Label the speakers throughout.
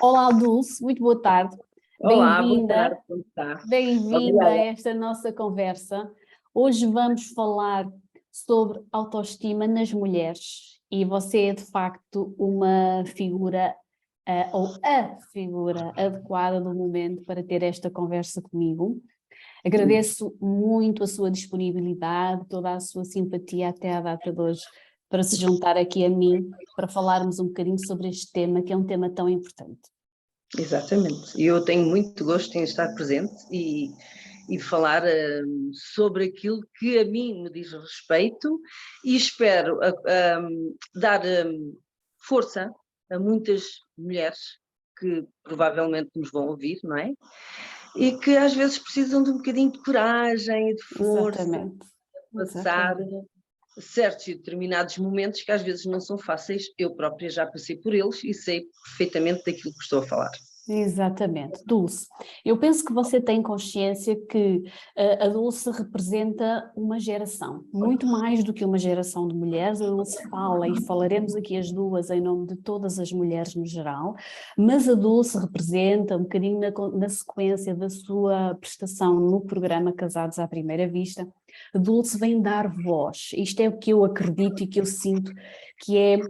Speaker 1: Olá, Dulce, muito boa tarde.
Speaker 2: Olá, boa
Speaker 1: Bem-vinda,
Speaker 2: tarde, como está?
Speaker 1: bem-vinda a
Speaker 2: Obrigada.
Speaker 1: esta nossa conversa. Hoje vamos falar sobre autoestima nas mulheres e você é de facto uma figura, ou a figura adequada do momento para ter esta conversa comigo. Agradeço muito a sua disponibilidade, toda a sua simpatia até à data de hoje para se juntar aqui a mim, para falarmos um bocadinho sobre este tema, que é um tema tão importante.
Speaker 2: Exatamente. E eu tenho muito gosto em estar presente e falar sobre aquilo que a mim me diz respeito e espero dar força a muitas mulheres que provavelmente nos vão ouvir, não é? E que às vezes precisam de um bocadinho de coragem e de força
Speaker 1: Exatamente,
Speaker 2: para passar
Speaker 1: exatamente.
Speaker 2: certos e determinados momentos que às vezes não são fáceis. Eu própria já passei por eles e sei perfeitamente daquilo que estou a falar.
Speaker 1: Exatamente. Dulce, eu penso que você tem consciência que a Dulce representa uma geração, muito mais do que uma geração de mulheres. A Dulce fala, e falaremos aqui as duas em nome de todas as mulheres no geral, mas a Dulce representa, um bocadinho na sequência da sua prestação no programa Casados à Primeira Vista, a Dulce vem dar voz. Isto é o que eu acredito e que eu sinto que é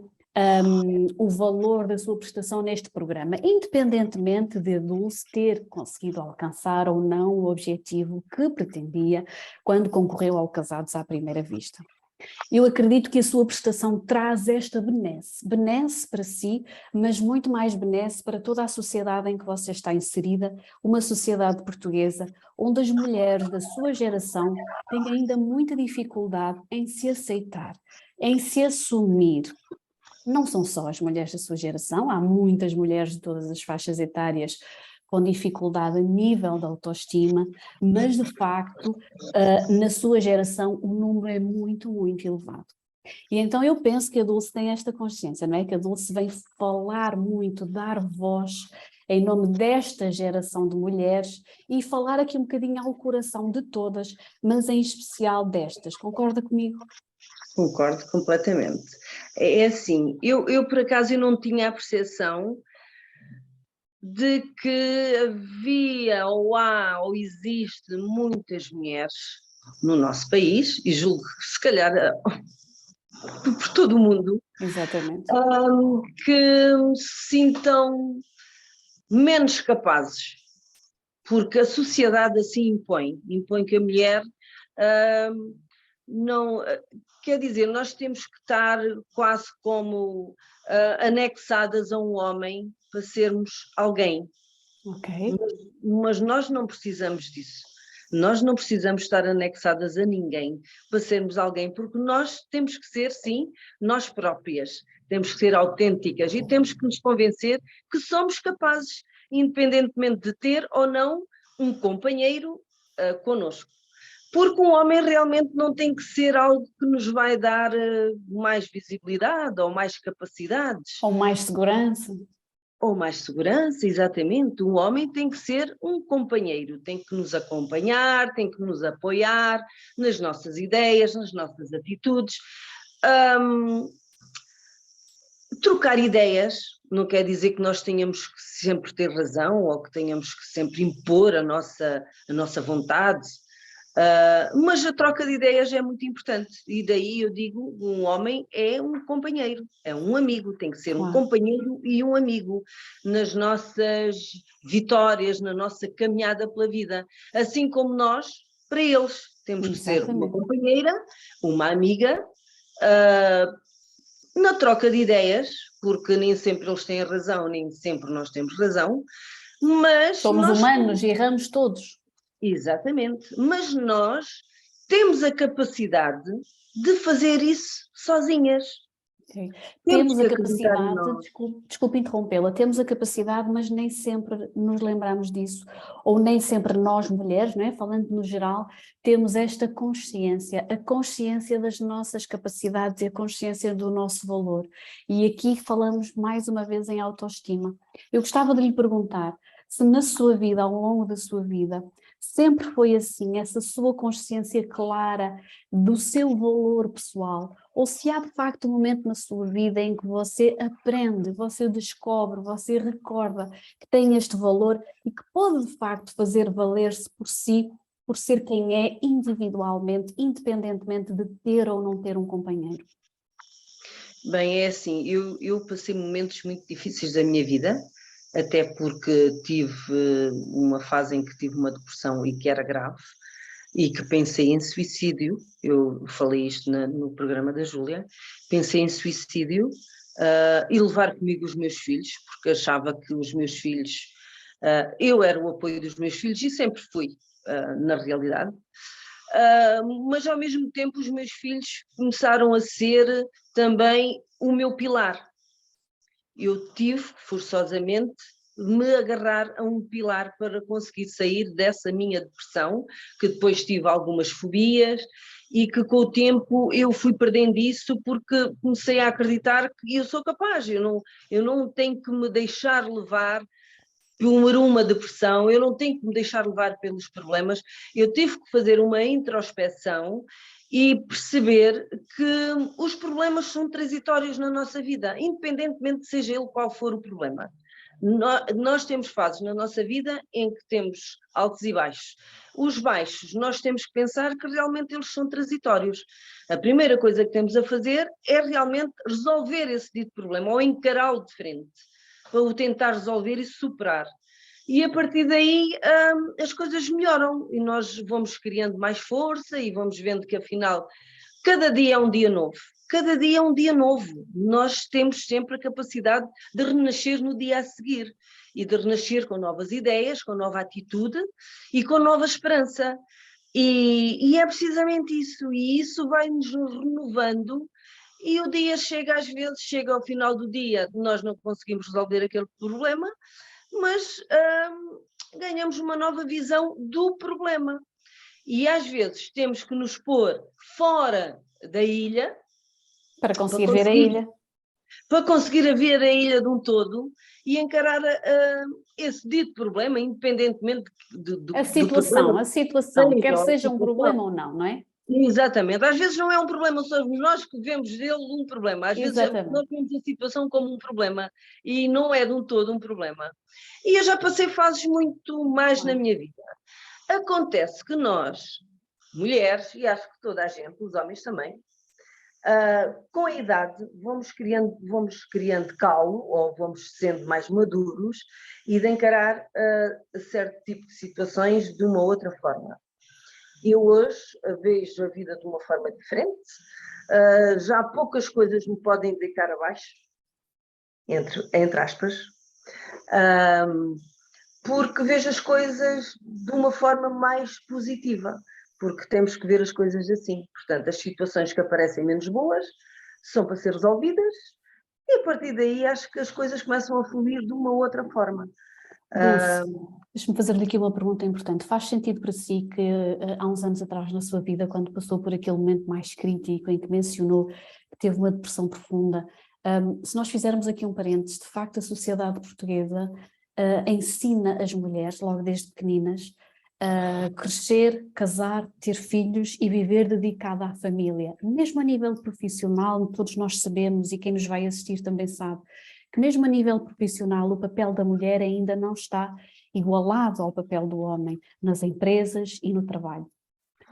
Speaker 1: o valor da sua prestação neste programa, independentemente de a Dulce ter conseguido alcançar ou não o objetivo que pretendia quando concorreu ao Casados à Primeira Vista. Eu acredito que a sua prestação traz esta benesse para si, mas muito mais benesse para toda a sociedade em que você está inserida, uma sociedade portuguesa, onde as mulheres da sua geração têm ainda muita dificuldade em se aceitar, em se assumir. Não são só as mulheres da sua geração, há muitas mulheres de todas as faixas etárias com dificuldade a nível da autoestima, mas de facto, na sua geração o número é muito, muito elevado. E então eu penso que a Dulce tem esta consciência, não é? Que a Dulce vem falar muito, dar voz em nome desta geração de mulheres e falar aqui um bocadinho ao coração de todas, mas em especial destas. Concorda comigo?
Speaker 2: Concordo completamente. É assim, eu por acaso eu não tinha a percepção de que havia ou há ou existe muitas mulheres no nosso país, e julgo que se calhar por todo o mundo,
Speaker 1: Exatamente.
Speaker 2: que se sintam menos capazes, porque a sociedade assim impõe que a mulher não, quer dizer, nós temos que estar quase como anexadas a um homem para sermos alguém.
Speaker 1: Ok.
Speaker 2: Mas nós não precisamos disso. Nós não precisamos estar anexadas a ninguém para sermos alguém, porque nós temos que ser, sim, nós próprias. Temos que ser autênticas e temos que nos convencer que somos capazes, independentemente de ter ou não um companheiro connosco. Porque um homem realmente não tem que ser algo que nos vai dar mais visibilidade ou mais capacidades.
Speaker 1: Ou mais segurança.
Speaker 2: Ou mais segurança, exatamente. Um homem tem que ser um companheiro, tem que nos acompanhar, tem que nos apoiar nas nossas ideias, nas nossas atitudes. Trocar ideias não quer dizer que nós tenhamos que sempre ter razão ou que tenhamos que sempre impor a nossa vontade. Mas a troca de ideias é muito importante e daí eu digo, um homem é um companheiro, é um amigo, tem que ser um
Speaker 1: Claro.
Speaker 2: companheiro e um amigo nas nossas vitórias, na nossa caminhada pela vida, assim como nós, para eles, temos que ser uma
Speaker 1: Exatamente.
Speaker 2: companheira, uma amiga, na troca de ideias, porque nem sempre eles têm razão, nem sempre nós temos razão, mas
Speaker 1: Somos
Speaker 2: nós
Speaker 1: humanos e erramos todos.
Speaker 2: exatamente. Mas nós temos a capacidade de fazer isso sozinhas.
Speaker 1: Sim.
Speaker 2: Temos
Speaker 1: Temos a
Speaker 2: que acreditar em
Speaker 1: capacidade,
Speaker 2: nós.
Speaker 1: desculpe interrompê-la, temos a capacidade, mas nem sempre nos lembramos disso, ou nem sempre nós mulheres, não é? Falando no geral, temos esta consciência, a consciência das nossas capacidades e a consciência do nosso valor. E aqui falamos mais uma vez em autoestima. Eu gostava de lhe perguntar se na sua vida, ao longo da sua vida, Sempre foi assim, essa sua consciência clara do seu valor pessoal? Ou se há de facto um momento na sua vida em que você aprende, você descobre, você recorda que tem este valor e que pode de facto fazer valer-se por si, por ser quem é individualmente, independentemente de ter ou não ter um companheiro?
Speaker 2: Bem, é assim, eu passei momentos muito difíceis da minha vida, até porque tive uma fase em que tive uma depressão e que era grave, e que pensei em suicídio. Eu falei isto no programa da Júlia. Pensei em suicídio e levar comigo os meus filhos, porque achava que os meus filhos, eu era o apoio dos meus filhos e sempre fui, na realidade. Mas ao mesmo tempo os meus filhos começaram a ser também o meu pilar. Eu tive forçosamente me agarrar a um pilar para conseguir sair dessa minha depressão, que depois tive algumas fobias e que com o tempo eu fui perdendo isso porque comecei a acreditar que eu sou capaz, eu não tenho que me deixar levar por uma depressão, eu não tenho que me deixar levar pelos problemas, eu tive que fazer uma introspeção e perceber que os problemas são transitórios na nossa vida, independentemente de seja ele qual for o problema. Nós temos fases na nossa vida em que temos altos e baixos. Os baixos, nós temos que pensar que realmente eles são transitórios. A primeira coisa que temos a fazer é realmente resolver esse dito problema ou encará-lo de frente, para o tentar resolver e superar. E a partir daí as coisas melhoram e nós vamos criando mais força e vamos vendo que afinal cada dia é um dia novo. Cada dia é um dia novo. Nós temos sempre a capacidade de renascer no dia a seguir e de renascer com novas ideias, com nova atitude e com nova esperança. E é precisamente isso. E isso vai-nos renovando. E o dia chega, às vezes, chega ao final do dia, nós não conseguimos resolver aquele problema, mas ganhamos uma nova visão do problema. E às vezes temos que nos pôr fora da ilha
Speaker 1: Para conseguir ver a ilha.
Speaker 2: Para conseguir ver a ilha de um todo e encarar esse dito problema, independentemente do problema.
Speaker 1: A situação, quer seja um problema ou não, não é?
Speaker 2: Exatamente. Às vezes não é um problema, somos nós que vemos dele um problema. Às vezes nós vemos a situação como um problema e não é de um todo um problema. E eu já passei fases muito mais na minha vida. Acontece que nós, mulheres, e acho que toda a gente, os homens também, com a idade vamos criando calo ou vamos sendo mais maduros e de encarar certo tipo de situações de uma outra forma. Eu hoje vejo a vida de uma forma diferente, já poucas coisas me podem deitar abaixo, entre aspas, porque vejo as coisas de uma forma mais positiva, porque temos que ver as coisas assim. Portanto, as situações que aparecem menos boas são para ser resolvidas e a partir daí acho que as coisas começam a fluir de uma outra forma.
Speaker 1: Dulce, deixa-me fazer-lhe aqui uma pergunta importante. Faz sentido para si que há uns anos atrás na sua vida, quando passou por aquele momento mais crítico em que mencionou que teve uma depressão profunda, se nós fizermos aqui um parênteses, de facto a sociedade portuguesa ensina as mulheres, logo desde pequeninas, a crescer, casar, ter filhos e viver dedicada à família. Mesmo a nível profissional, todos nós sabemos, e quem nos vai assistir também sabe, que mesmo a nível profissional o papel da mulher ainda não está igualado ao papel do homem nas empresas e no trabalho.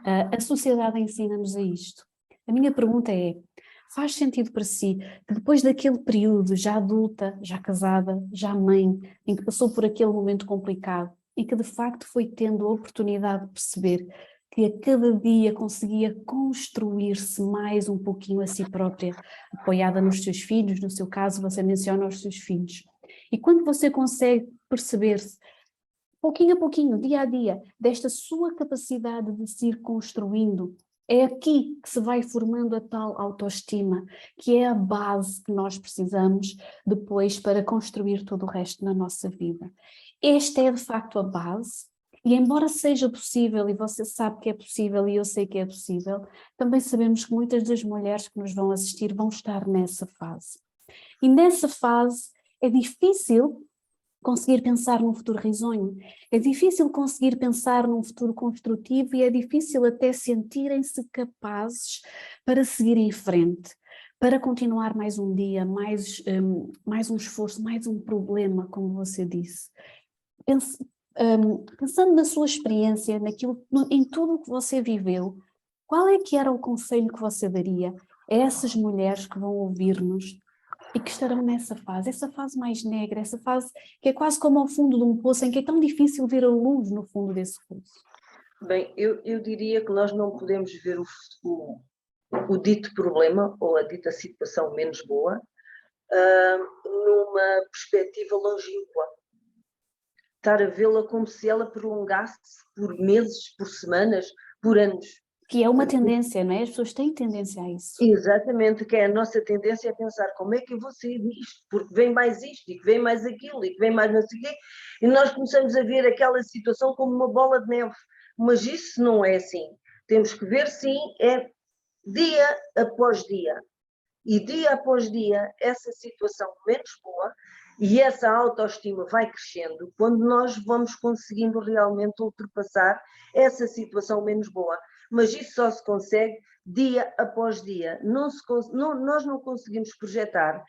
Speaker 1: A sociedade ensina-nos a isto. A minha pergunta é, faz sentido para si que depois daquele período já adulta, já casada, já mãe, em que passou por aquele momento complicado e que de facto foi tendo a oportunidade de perceber que a cada dia conseguia construir-se mais um pouquinho a si própria, apoiada nos seus filhos, no seu caso você menciona os seus filhos. E quando você consegue perceber-se, pouquinho a pouquinho, dia a dia, desta sua capacidade de se ir construindo, é aqui que se vai formando a tal autoestima, que é a base que nós precisamos depois para construir todo o resto na nossa vida. Esta é de facto a base, e embora seja possível, e você sabe que é possível e eu sei que é possível, também sabemos que muitas das mulheres que nos vão assistir vão estar nessa fase. E nessa fase é difícil conseguir pensar num futuro risonho, é difícil conseguir pensar num futuro construtivo e é difícil até sentirem-se capazes para seguir em frente, para continuar mais um dia, mais um esforço, mais um problema, como você disse. Pensando na sua experiência, em tudo o que você viveu, qual é que era o conselho que você daria a essas mulheres que vão ouvir-nos e que estarão nessa fase, essa fase mais negra, essa fase que é quase como ao fundo de um poço, em que é tão difícil ver a luz no fundo desse poço?
Speaker 2: Bem, eu diria que nós não podemos ver o dito problema ou a dita situação menos boa numa perspectiva longínqua. Estar a vê-la como se ela prolongasse por meses, por semanas, por anos.
Speaker 1: Que é uma tendência, não é? As pessoas têm tendência a isso.
Speaker 2: Exatamente, que é a nossa tendência a pensar como é que eu vou sair disto, porque vem mais isto, e que vem mais aquilo, e que vem mais não sei o quê, e nós começamos a ver aquela situação como uma bola de neve, mas isso não é assim. Temos que ver, sim, é dia após dia, e dia após dia essa situação menos boa e essa autoestima vai crescendo quando nós vamos conseguindo realmente ultrapassar essa situação menos boa. Mas isso só se consegue dia após dia. Nós não conseguimos projetar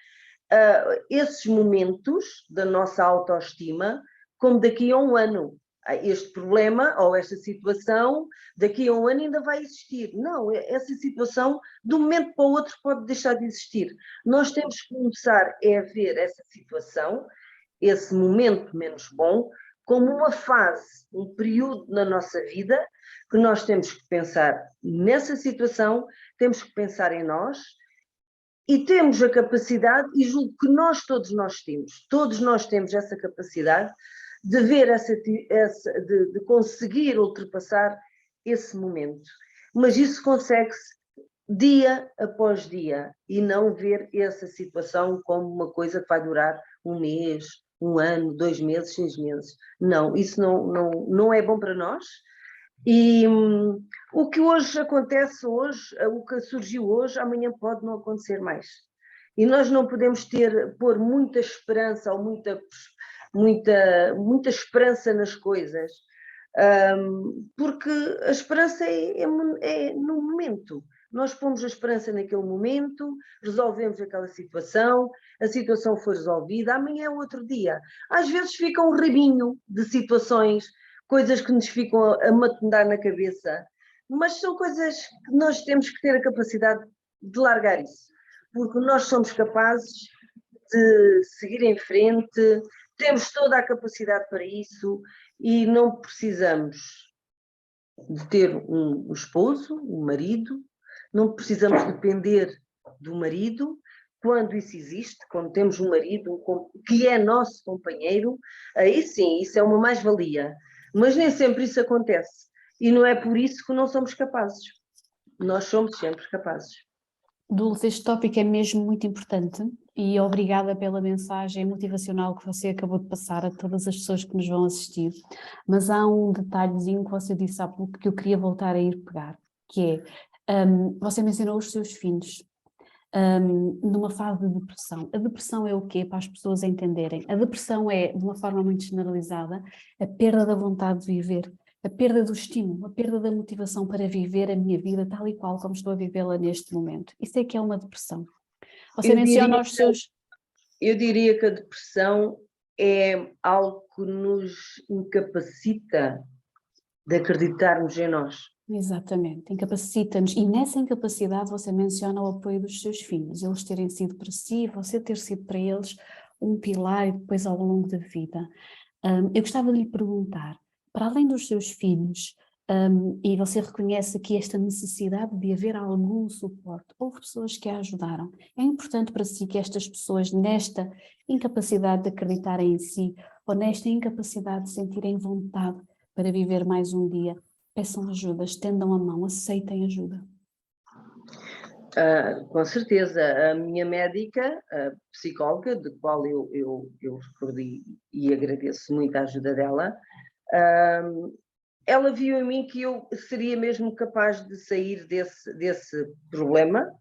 Speaker 2: esses momentos da nossa autoestima como daqui a um ano. Este problema ou esta situação daqui a um ano ainda vai existir. Não, essa situação de um momento para o outro pode deixar de existir. Nós temos que começar a ver essa situação, esse momento menos bom, como uma fase, um período na nossa vida que nós temos que pensar nessa situação, temos que pensar em nós e temos a capacidade, e julgo que todos nós temos essa capacidade de ver de conseguir ultrapassar esse momento. Mas isso consegue-se dia após dia e não ver essa situação como uma coisa que vai durar um mês, um ano, 2 meses, 6 meses. Não, isso não é bom para nós. E o que hoje acontece hoje, o que surgiu hoje, amanhã pode não acontecer mais. E nós não podemos pôr muita esperança ou muita esperança nas coisas, porque a esperança é no momento. Nós pomos a esperança naquele momento, resolvemos aquela situação, a situação foi resolvida, amanhã é outro dia. Às vezes fica um rabinho de situações, coisas que nos ficam a matundar na cabeça, mas são coisas que nós temos que ter a capacidade de largar isso, porque nós somos capazes de seguir em frente, temos toda a capacidade para isso e não precisamos de ter um esposo, um marido, não precisamos depender do marido. Quando isso existe, quando temos um marido que é nosso companheiro, aí sim, isso é uma mais-valia. Mas nem sempre isso acontece. E não é por isso que não somos capazes. Nós somos sempre capazes.
Speaker 1: Dulce, este tópico é mesmo muito importante e obrigada pela mensagem motivacional que você acabou de passar a todas as pessoas que nos vão assistir. Mas há um detalhezinho que você disse há pouco que eu queria voltar a ir pegar, que é, você mencionou os seus filhos numa fase de depressão. A depressão é o quê? Para as pessoas entenderem. A depressão é, de uma forma muito generalizada, a perda da vontade de viver, a perda do estímulo, a perda da motivação para viver a minha vida tal e qual como estou a vivê-la neste momento. Isso é que é uma depressão. Você menciona os seus...
Speaker 2: Eu diria que a depressão é algo que nos incapacita de acreditarmos em nós.
Speaker 1: Exatamente, incapacita-nos. E nessa incapacidade você menciona o apoio dos seus filhos, eles terem sido para si, você ter sido para eles um pilar e depois ao longo da vida. Eu gostava de lhe perguntar, para além dos seus filhos, e você reconhece aqui esta necessidade de haver algum suporte, houve pessoas que a ajudaram. É importante para si que estas pessoas, nesta incapacidade de acreditarem em si, ou nesta incapacidade de sentirem vontade para viver mais um dia, peçam ajuda, estendam a mão, aceitem ajuda.
Speaker 2: Com certeza, a minha médica, a psicóloga, de qual eu recordi e agradeço muito a ajuda dela, ela viu em mim que eu seria mesmo capaz de sair desse problema,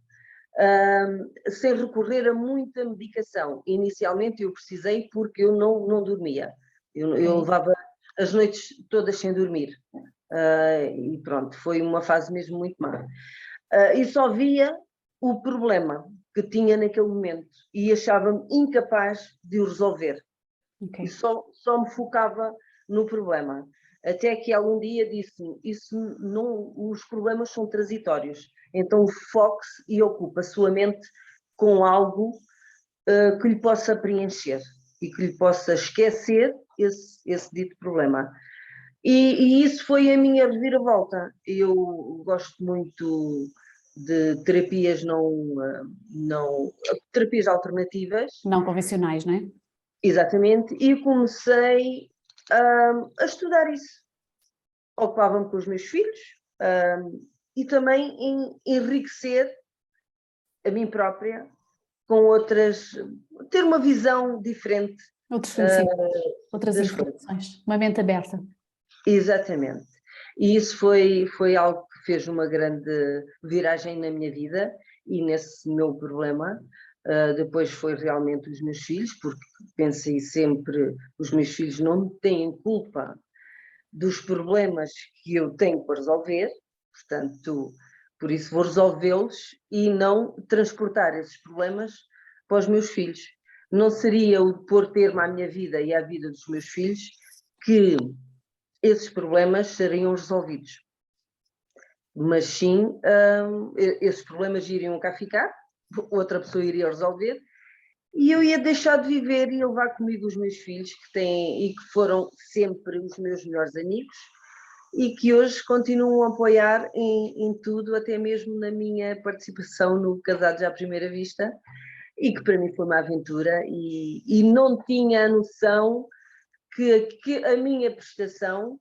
Speaker 2: sem recorrer a muita medicação. Inicialmente eu precisei porque eu não dormia. Eu levava as noites todas sem dormir. E pronto, foi uma fase mesmo muito má. E só via o problema que tinha naquele momento e achava-me incapaz de o resolver. E só me focava no problema. Até que algum dia disse-me, os problemas são transitórios, então foque-se e ocupe a sua mente com algo que lhe possa preencher e que lhe possa esquecer esse dito problema. E isso foi a minha reviravolta. Eu gosto muito de terapias terapias alternativas.
Speaker 1: Não convencionais, não é?
Speaker 2: Exatamente, e comecei a estudar isso. Ocupava-me com os meus filhos e também em enriquecer a mim própria com outras, ter uma visão diferente.
Speaker 1: Outras informações, uma mente aberta.
Speaker 2: Exatamente. E isso foi algo que fez uma grande viragem na minha vida e nesse meu problema. Depois foi realmente os meus filhos, porque pensei sempre, os meus filhos não têm culpa dos problemas que eu tenho para resolver, portanto, por isso vou resolvê-los e não transportar esses problemas para os meus filhos. Não seria o pôr termo à minha vida e à vida dos meus filhos que esses problemas seriam resolvidos. Mas sim, esses problemas iriam cá ficar, outra pessoa iria resolver, e eu ia deixar de viver e levar comigo os meus filhos, que foram sempre os meus melhores amigos, e que hoje continuam a apoiar em tudo, até mesmo na minha participação no Casados à Primeira Vista, e que para mim foi uma aventura, e não tinha a noção que a minha prestação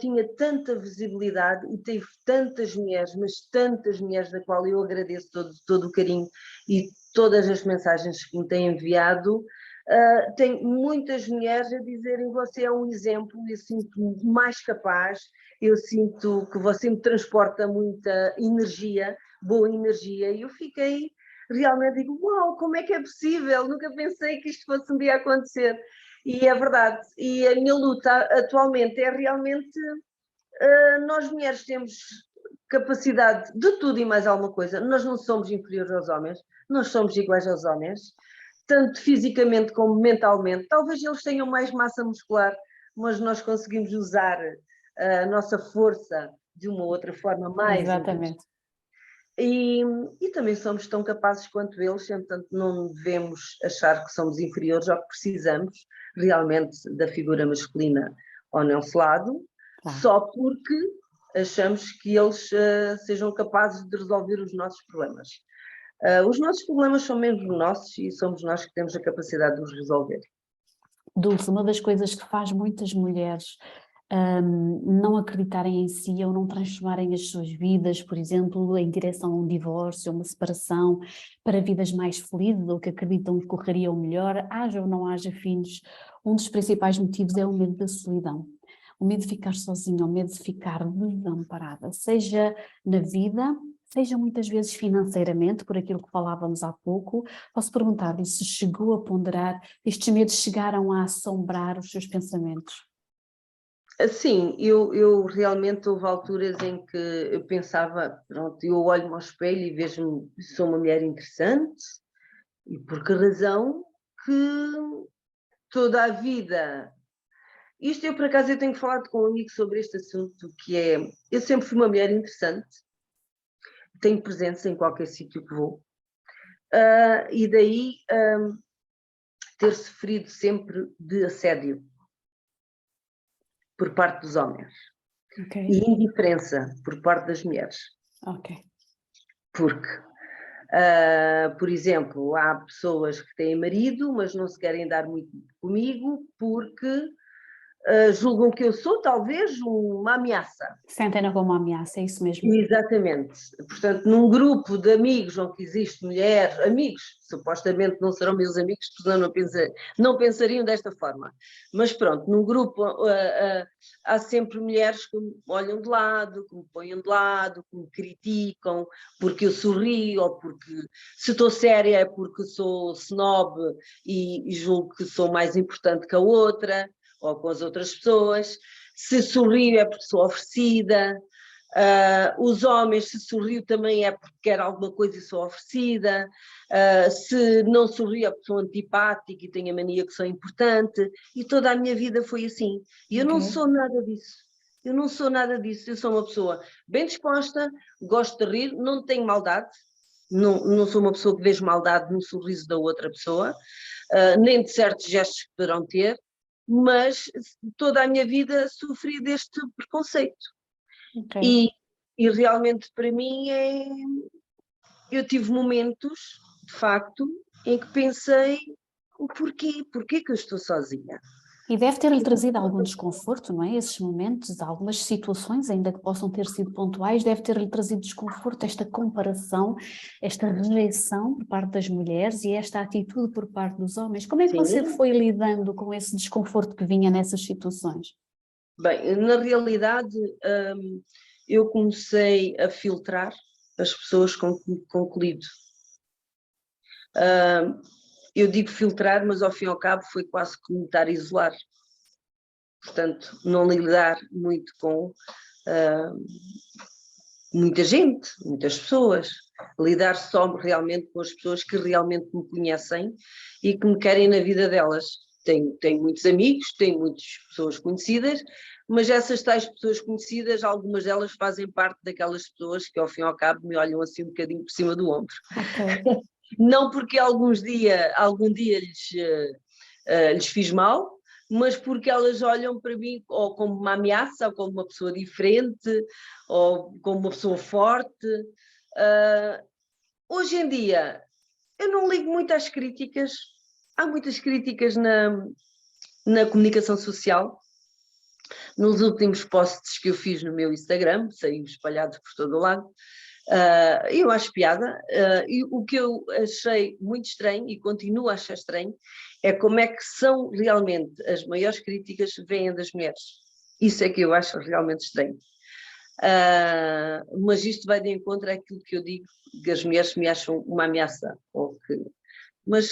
Speaker 2: tinha tanta visibilidade e teve tantas mulheres, mas tantas mulheres, da qual eu agradeço todo o carinho e todas as mensagens que me têm enviado. Tem muitas mulheres a dizerem: você é um exemplo, eu sinto-me mais capaz, eu sinto que você me transporta muita energia, boa energia, e eu fiquei realmente, digo, uau, como é que é possível? Nunca pensei que isto fosse um dia acontecer. E é verdade, e a minha luta atualmente é realmente, nós mulheres temos capacidade de tudo e mais alguma coisa, nós não somos inferiores aos homens, nós somos iguais aos homens, tanto fisicamente como mentalmente. Talvez eles tenham mais massa muscular, mas nós conseguimos usar a nossa força de uma outra forma mais.
Speaker 1: Exatamente.
Speaker 2: E também somos tão capazes quanto eles, portanto não devemos achar que somos inferiores ou que precisamos realmente da figura masculina ao nosso lado, só porque achamos que eles sejam capazes de resolver os nossos problemas. Os nossos problemas são mesmo nossos e somos nós que temos a capacidade de os resolver.
Speaker 1: Dulce, uma das coisas que faz muitas mulheres não acreditarem em si ou não transformarem as suas vidas, por exemplo, em direção a um divórcio, uma separação, para vidas mais felizes ou que acreditam que correriam melhor, haja ou não haja filhos, um dos principais motivos é o medo da solidão. O medo de ficar sozinha, o medo de ficar desamparada, seja na vida, seja muitas vezes financeiramente, por aquilo que falávamos há pouco. Posso perguntar-lhe se chegou a ponderar, estes medos chegaram a assombrar os seus pensamentos?
Speaker 2: Sim, eu realmente houve alturas em que eu pensava, pronto, eu olho-me ao espelho e vejo-me, sou uma mulher interessante, e por que razão que toda a vida... Isto eu, por acaso, eu tenho falado com um amigo sobre este assunto, que é, eu sempre fui uma mulher interessante, tenho presença em qualquer sítio que vou, e daí ter sofrido sempre de assédio por parte dos homens. E indiferença por parte das mulheres. Porque, por exemplo, há pessoas que têm marido, mas não se querem dar muito comigo porque julgam que eu sou talvez uma ameaça.
Speaker 1: Sentem-na como uma ameaça, é isso mesmo.
Speaker 2: Exatamente. Portanto, num grupo de amigos onde existe mulher, amigos, supostamente não serão meus amigos, porque senão não pensariam desta forma. Mas pronto, num grupo há sempre mulheres que me olham de lado, que me põem de lado, que me criticam porque eu sorrio, ou porque se estou séria é porque sou snob e julgo que sou mais importante que a outra, ou com as outras pessoas. Se sorrio é porque sou oferecida. Os homens, se sorrio também é porque quer alguma coisa e sou oferecida. Se não sorrio é porque sou antipática e tenho a mania que sou importante. E toda a minha vida foi assim. E eu não sou nada disso. Eu não sou nada disso. Eu sou uma pessoa bem disposta, gosto de rir, não tenho maldade. Não sou uma pessoa que vejo maldade no sorriso da outra pessoa, nem de certos gestos que poderão ter, mas toda a minha vida sofri deste preconceito.
Speaker 1: Okay.
Speaker 2: E realmente para mim eu tive momentos, de facto, em que pensei o porquê que eu estou sozinha.
Speaker 1: E deve ter-lhe trazido algum desconforto, não é? Esses momentos, algumas situações, ainda que possam ter sido pontuais, deve ter-lhe trazido desconforto, esta comparação, esta rejeição por parte das mulheres e esta atitude por parte dos homens. Como é que você foi lidando com esse desconforto que vinha nessas situações?
Speaker 2: Bem, na realidade, eu comecei a filtrar as pessoas com que lido. Eu digo filtrar, mas ao fim e ao cabo foi quase que me estar a isolar. Portanto, não lidar muito com muita gente, muitas pessoas. Lidar só realmente com as pessoas que realmente me conhecem e que me querem na vida delas. Tenho muitos amigos, tenho muitas pessoas conhecidas, mas essas tais pessoas conhecidas, algumas delas fazem parte daquelas pessoas que ao fim e ao cabo me olham assim um bocadinho por cima do ombro.
Speaker 1: Okay.
Speaker 2: Não porque algum dia lhes fiz mal, mas porque elas olham para mim ou como uma ameaça, ou como uma pessoa diferente, ou como uma pessoa forte. Hoje em dia, eu não ligo muito às críticas. Há muitas críticas na comunicação social. Nos últimos posts que eu fiz no meu Instagram, saíram espalhados por todo o lado, eu acho piada, e o que eu achei muito estranho e continuo a achar estranho é como é que são realmente as maiores críticas vêm das mulheres. Isso é que eu acho realmente estranho. Mas isto vai de encontro àquilo que eu digo, que as mulheres me acham uma ameaça. Mas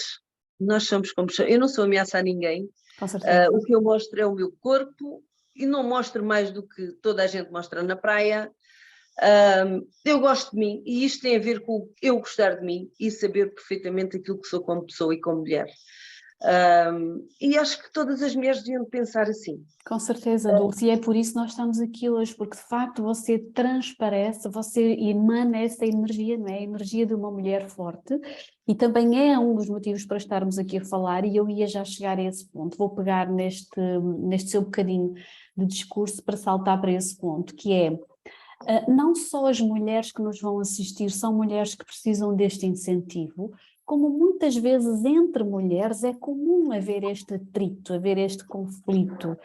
Speaker 2: nós somos como somos. Eu não sou ameaça a ninguém.
Speaker 1: Com certeza.
Speaker 2: O que eu mostro é o meu corpo e não mostro mais do que toda a gente mostra na praia. Eu gosto de mim e isto tem a ver com eu gostar de mim e saber perfeitamente aquilo que sou como pessoa e como mulher. E acho que todas as mulheres deviam pensar assim.
Speaker 1: Com certeza, Dulce, e é por isso que nós estamos aqui hoje, porque de facto você transparece, você emana essa energia, não é? A energia de uma mulher forte, e também é um dos motivos para estarmos aqui a falar, e eu ia já chegar a esse ponto. Vou pegar neste seu bocadinho de discurso para saltar para esse ponto, que é não só as mulheres que nos vão assistir são mulheres que precisam deste incentivo, como muitas vezes entre mulheres é comum haver este atrito, haver este conflito,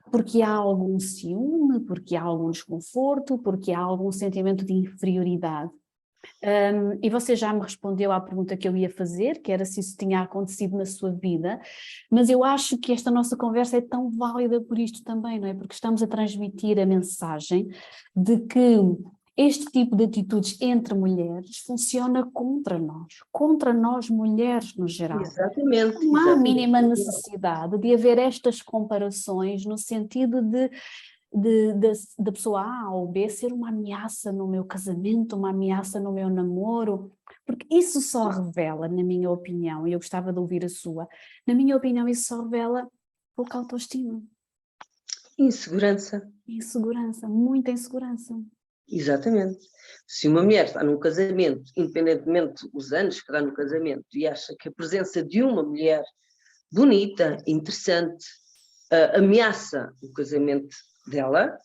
Speaker 1: porque há algum ciúme, porque há algum desconforto, porque há algum sentimento de inferioridade. E você já me respondeu à pergunta que eu ia fazer, que era se isso tinha acontecido na sua vida, mas eu acho que esta nossa conversa é tão válida por isto também, não é? Porque estamos a transmitir a mensagem de que este tipo de atitudes entre mulheres funciona contra nós mulheres no geral.
Speaker 2: Exatamente.
Speaker 1: Não há a mínima necessidade de haver estas comparações no sentido da pessoa A ou B ser uma ameaça no meu casamento, uma ameaça no meu namoro, porque isso só revela, na minha opinião, e eu gostava de ouvir a sua, na minha opinião isso só revela pouca autoestima.
Speaker 2: Insegurança.
Speaker 1: Insegurança, muita insegurança.
Speaker 2: Exatamente. Se uma mulher está num casamento, independentemente dos anos que está no casamento, e acha que a presença de uma mulher bonita, interessante, ameaça o casamento dela,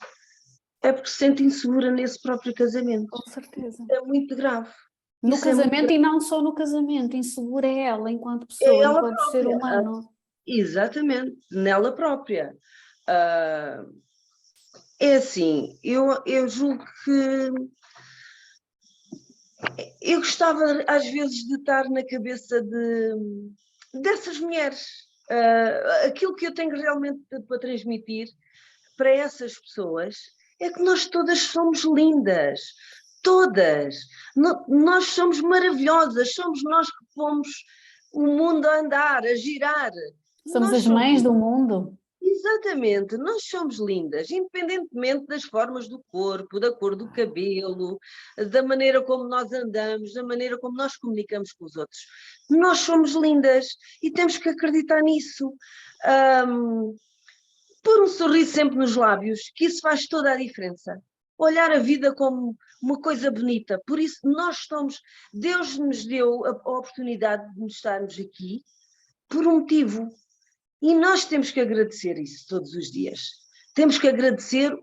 Speaker 2: é porque se sente insegura nesse próprio casamento.
Speaker 1: Com certeza.
Speaker 2: É muito grave.
Speaker 1: No
Speaker 2: Isso
Speaker 1: casamento
Speaker 2: é muito...
Speaker 1: e não só no casamento, insegura é ela enquanto
Speaker 2: É
Speaker 1: pessoa,
Speaker 2: ela
Speaker 1: enquanto ser
Speaker 2: própria.
Speaker 1: humano.
Speaker 2: Exatamente, nela própria. É assim, eu julgo que eu gostava às vezes de estar na cabeça dessas mulheres. Aquilo que eu tenho realmente para transmitir para essas pessoas é que nós todas somos lindas, todas. Nós somos maravilhosas, somos nós que pomos o mundo a andar, a girar.
Speaker 1: Somos
Speaker 2: Nós
Speaker 1: as mães do mundo.
Speaker 2: Exatamente, nós somos lindas, independentemente das formas do corpo, da cor do cabelo, da maneira como nós andamos, da maneira como nós comunicamos com os outros. Nós somos lindas e temos que acreditar nisso. Pôr um sorriso sempre nos lábios, que isso faz toda a diferença. Olhar a vida como uma coisa bonita. Por isso, Deus nos deu a oportunidade de estarmos aqui por um motivo. E nós temos que agradecer isso todos os dias. Temos que agradecer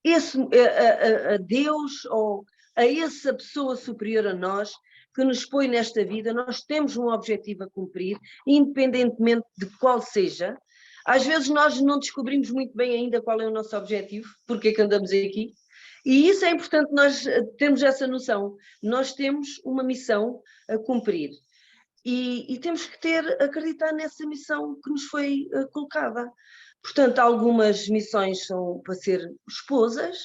Speaker 2: a Deus ou a essa pessoa superior a nós que nos põe nesta vida. Nós temos um objetivo a cumprir, independentemente de qual seja. Às vezes nós não descobrimos muito bem ainda qual é o nosso objetivo, porque é que andamos aqui. E isso é importante nós termos essa noção. Nós temos uma missão a cumprir. E temos que acreditar nessa missão que nos foi colocada. Portanto, algumas missões são para ser esposas,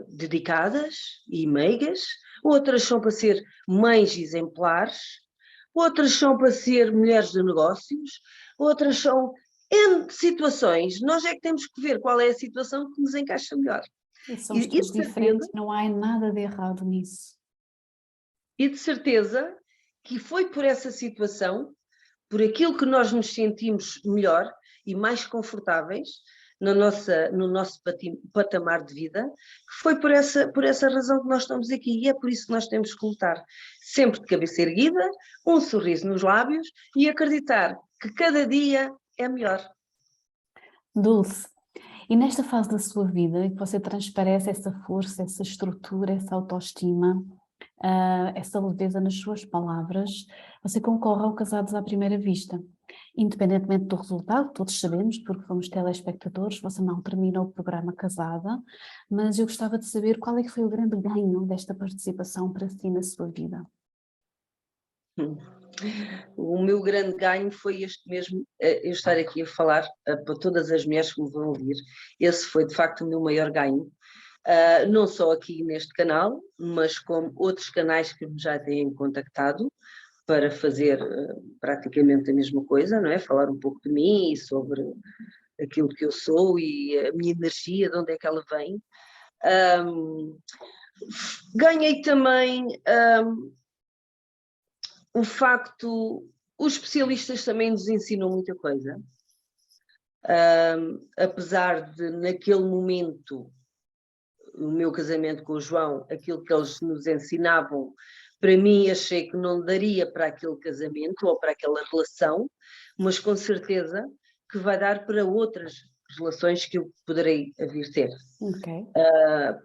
Speaker 2: dedicadas e meigas, outras são para ser mães exemplares, outras são para ser mulheres de negócios, outras são N situações. Nós é que temos que ver qual é a situação que nos encaixa melhor.
Speaker 1: E somos todos diferentes, não há nada de errado nisso.
Speaker 2: E de certeza que foi por essa situação, por aquilo que nós nos sentimos melhor e mais confortáveis no nosso patamar de vida, que foi por essa razão que nós estamos aqui. E é por isso que nós temos que lutar sempre de cabeça erguida, um sorriso nos lábios e acreditar que cada dia é melhor.
Speaker 1: Dulce, e nesta fase da sua vida, em que você transparece essa força, essa estrutura, essa autoestima, essa leveza nas suas palavras, você concorre ao Casados à Primeira Vista. Independentemente do resultado, todos sabemos, porque fomos telespectadores, você não termina o programa casada, mas eu gostava de saber qual é que foi o grande ganho desta participação para si na sua vida.
Speaker 2: O meu grande ganho foi este mesmo, eu estar aqui a falar para todas as mulheres que me vão ouvir. Esse foi de facto o meu maior ganho. Não só aqui neste canal, mas como outros canais que me já têm contactado para fazer praticamente a mesma coisa, não é? Falar um pouco de mim e sobre aquilo que eu sou e a minha energia, de onde é que ela vem. Ganhei também o facto, os especialistas também nos ensinam muita coisa. Apesar de naquele momento, o meu casamento com o João, aquilo que eles nos ensinavam, para mim achei que não daria para aquele casamento ou para aquela relação, mas com certeza que vai dar para outras relações que eu poderei vir ter.
Speaker 1: Okay.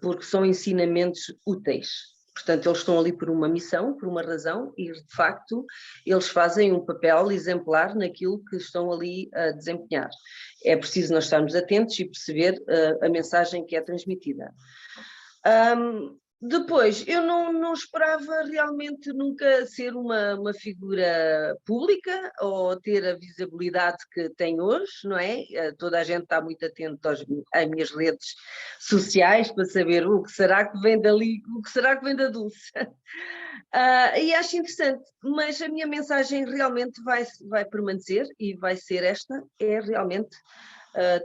Speaker 2: Porque são ensinamentos úteis. Portanto, eles estão ali por uma missão, por uma razão, e de facto eles fazem um papel exemplar naquilo que estão ali a desempenhar. É preciso nós estarmos atentos e perceber a mensagem que é transmitida. Depois, eu não esperava realmente nunca ser uma figura pública ou ter a visibilidade que tem hoje, não é? Toda a gente está muito atento às minhas redes sociais para saber o que será que vem dali, o que será que vem da Dulce. E acho interessante, mas a minha mensagem realmente vai permanecer e vai ser esta, é realmente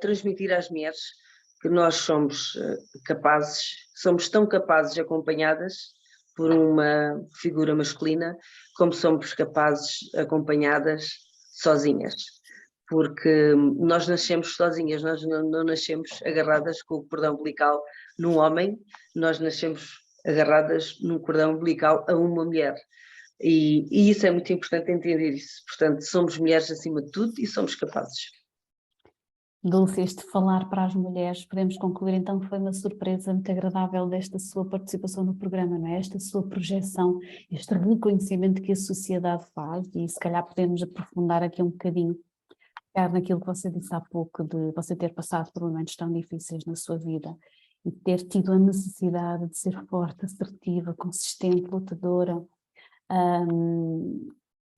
Speaker 2: transmitir às mulheres que nós somos capazes, somos tão capazes acompanhadas por uma figura masculina como somos capazes acompanhadas sozinhas, porque nós nascemos sozinhas, nós não nascemos agarradas com o cordão umbilical num homem, nós nascemos agarradas num cordão umbilical a uma mulher. E isso é muito importante entender isso. Portanto, somos mulheres acima de tudo e somos capazes.
Speaker 1: Dulce, este falar para as mulheres, podemos concluir então que foi uma surpresa muito agradável desta sua participação no programa, não é? Esta sua projeção, este reconhecimento que a sociedade faz, e se calhar podemos aprofundar aqui um bocadinho Pegar naquilo que você disse há pouco, de você ter passado por momentos tão difíceis na sua vida e ter tido a necessidade de ser forte, assertiva, consistente, lutadora.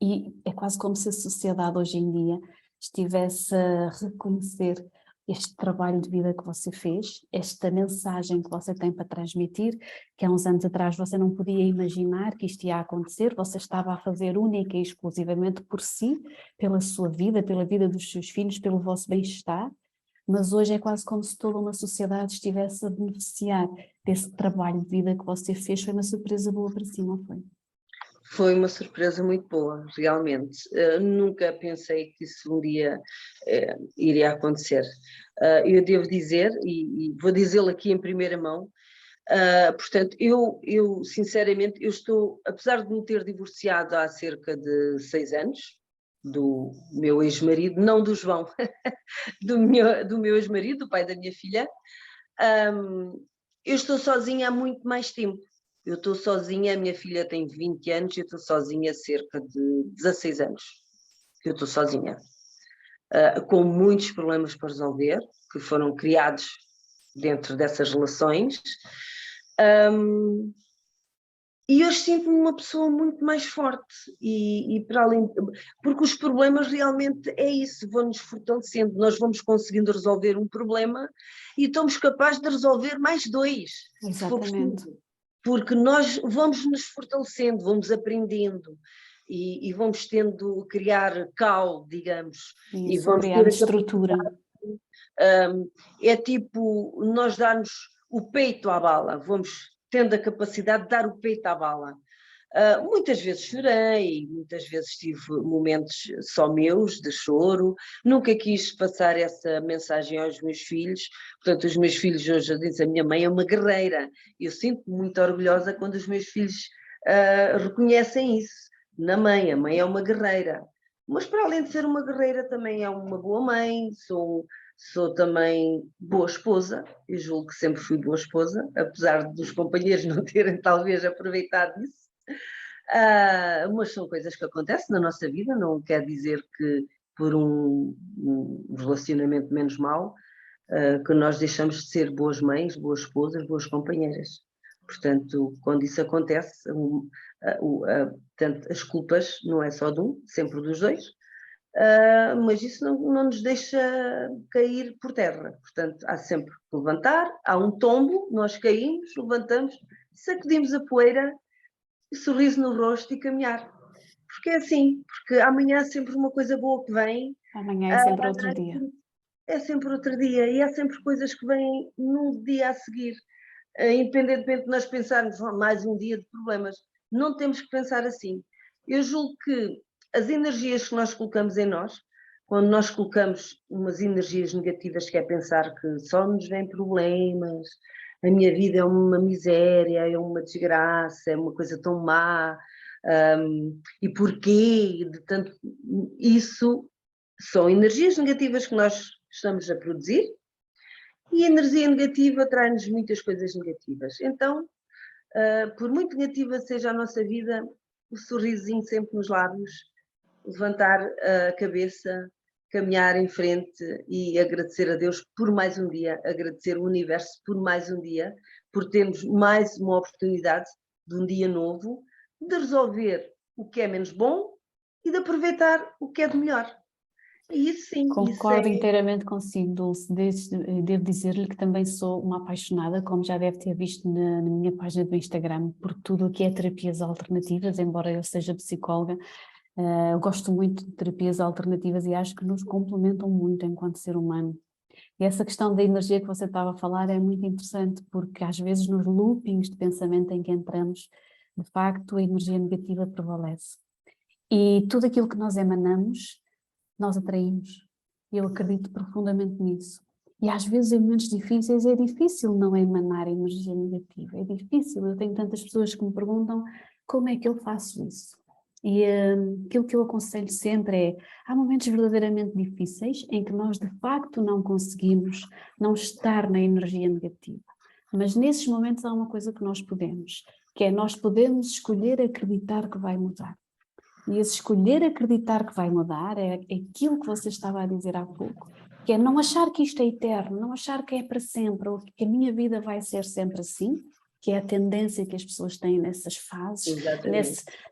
Speaker 1: E é quase como se a sociedade hoje em dia estivesse a reconhecer este trabalho de vida que você fez, esta mensagem que você tem para transmitir, que há uns anos atrás você não podia imaginar que isto ia acontecer, você estava a fazer única e exclusivamente por si, pela sua vida, pela vida dos seus filhos, pelo vosso bem-estar, mas hoje é quase como se toda uma sociedade estivesse a beneficiar desse trabalho de vida que você fez. Foi uma surpresa boa para si, não foi?
Speaker 2: Foi uma surpresa muito boa, realmente. Nunca pensei que isso um dia iria acontecer. Eu devo dizer, e vou dizê-lo aqui em primeira mão, portanto, eu sinceramente, eu estou, apesar de me ter divorciado há cerca de 6 anos, do meu ex-marido, não do João, do meu ex-marido, do pai da minha filha, eu estou sozinha há muito mais tempo. Eu estou sozinha, a minha filha tem 20 anos, eu estou sozinha há cerca de 16 anos. Eu estou sozinha. Com muitos problemas para resolver, que foram criados dentro dessas relações. E hoje sinto-me uma pessoa muito mais forte. E para além... Porque os problemas realmente é isso, vão-nos fortalecendo. Nós vamos conseguindo resolver um problema e estamos capazes de resolver mais 2.
Speaker 1: Exatamente.
Speaker 2: Porque nós vamos nos fortalecendo, vamos aprendendo e vamos tendo, criar cal, digamos. E
Speaker 1: Isso,
Speaker 2: vamos ter
Speaker 1: criando
Speaker 2: a
Speaker 1: estrutura.
Speaker 2: é tipo, nós darmos o peito à bala, vamos tendo a capacidade de dar o peito à bala. Muitas vezes chorei, muitas vezes tive momentos só meus, de choro, nunca quis passar essa mensagem aos meus filhos, portanto os meus filhos hoje dizem, a minha mãe é uma guerreira, eu sinto-me muito orgulhosa quando os meus filhos reconhecem isso, na mãe, a mãe é uma guerreira, mas para além de ser uma guerreira também é uma boa mãe, sou também boa esposa, eu julgo que sempre fui boa esposa, apesar dos companheiros não terem talvez aproveitado isso. Mas são coisas que acontecem na nossa vida, não quer dizer que por um relacionamento menos mau, que nós deixamos de ser boas mães, boas esposas, boas companheiras. Portanto, quando isso acontece, portanto, as culpas não é só de um, sempre dos dois, mas isso não nos deixa cair por terra. Portanto, há sempre que levantar, há um tombo, nós caímos, levantamos, sacudimos a poeira, sorriso no rosto e caminhar. Porque é assim, porque amanhã há sempre uma coisa boa que vem.
Speaker 1: Amanhã é sempre outro dia.
Speaker 2: É sempre outro dia e há sempre coisas que vêm no dia a seguir. Independentemente de nós pensarmos mais um dia de problemas, não temos que pensar assim. Eu julgo que as energias que nós colocamos em nós, quando nós colocamos umas energias negativas, que é pensar que só nos vêm problemas, a minha vida é uma miséria, é uma desgraça, é uma coisa tão má, e porquê de tanto... Isso são energias negativas que nós estamos a produzir, e a energia negativa traz-nos muitas coisas negativas. Então, por muito negativa seja a nossa vida, o sorrisinho sempre nos lábios, levantar a cabeça, caminhar em frente e agradecer a Deus por mais um dia, agradecer o universo por mais um dia, por termos mais uma oportunidade de um dia novo, de resolver o que é menos bom e de aproveitar o que é de melhor. E isso sim,
Speaker 1: Concordo inteiramente consigo, Dulce. Devo dizer-lhe que também sou uma apaixonada, como já deve ter visto na minha página do Instagram, por tudo o que é terapias alternativas, embora eu seja psicóloga. Eu gosto muito de terapias alternativas e acho que nos complementam muito enquanto ser humano. E essa questão da energia que você estava a falar é muito interessante, porque às vezes nos loopings de pensamento em que entramos, de facto a energia negativa prevalece. E tudo aquilo que nós emanamos, nós atraímos. Eu acredito profundamente nisso. E às vezes em momentos difíceis é difícil não emanar energia negativa, é difícil. Eu tenho tantas pessoas que me perguntam como é que eu faço isso. E aquilo que eu aconselho sempre é, há momentos verdadeiramente difíceis em que nós de facto não conseguimos não estar na energia negativa. Mas nesses momentos há uma coisa que nós podemos, que é nós podemos escolher acreditar que vai mudar. E esse escolher acreditar que vai mudar é aquilo que você estava a dizer há pouco, que é não achar que isto é eterno, não achar que é para sempre, ou que a minha vida vai ser sempre assim, que é a tendência que as pessoas têm nessas fases,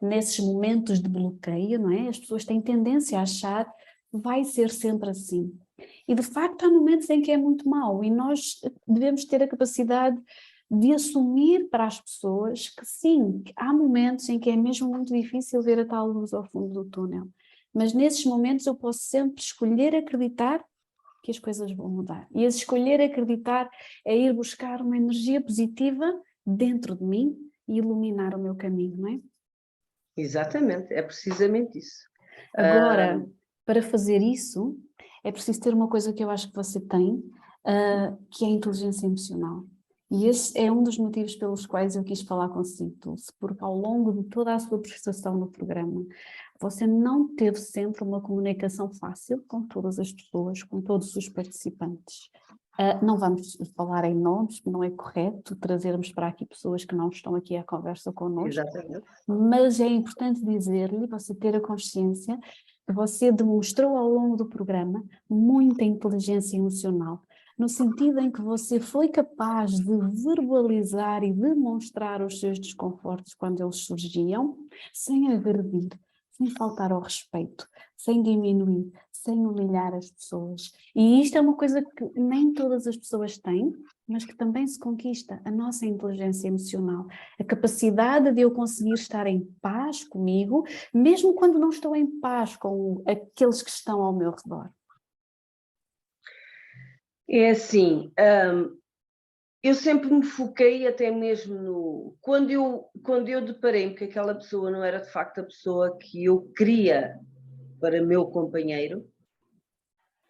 Speaker 1: nesses momentos de bloqueio, não é? As pessoas têm tendência a achar que vai ser sempre assim. E de facto há momentos em que é muito mau e nós devemos ter a capacidade de assumir para as pessoas que sim, que há momentos em que é mesmo muito difícil ver a tal luz ao fundo do túnel. Mas nesses momentos eu posso sempre escolher acreditar que as coisas vão mudar. E esse escolher acreditar é ir buscar uma energia positiva dentro de mim e iluminar o meu caminho, não é?
Speaker 2: Exatamente, é precisamente isso.
Speaker 1: Agora, para fazer isso, é preciso ter uma coisa que eu acho que você tem, que é a inteligência emocional. E esse é um dos motivos pelos quais eu quis falar consigo, Dulce, porque ao longo de toda a sua prestação no programa, você não teve sempre uma comunicação fácil com todas as pessoas, com todos os participantes. Não vamos falar em nomes, não é correto trazermos para aqui pessoas que não estão aqui à conversa connosco.
Speaker 2: Exatamente.
Speaker 1: Mas é importante dizer-lhe, você ter a consciência que você demonstrou ao longo do programa muita inteligência emocional, no sentido em que você foi capaz de verbalizar e demonstrar os seus desconfortos quando eles surgiam, sem agredir, sem faltar ao respeito, sem diminuir, sem humilhar as pessoas. E isto é uma coisa que nem todas as pessoas têm, mas que também se conquista, a nossa inteligência emocional. A capacidade de eu conseguir estar em paz comigo, mesmo quando não estou em paz com aqueles que estão ao meu redor.
Speaker 2: É assim, eu sempre me foquei até mesmo no... Quando eu deparei-me que aquela pessoa não era de facto a pessoa que eu queria para meu companheiro,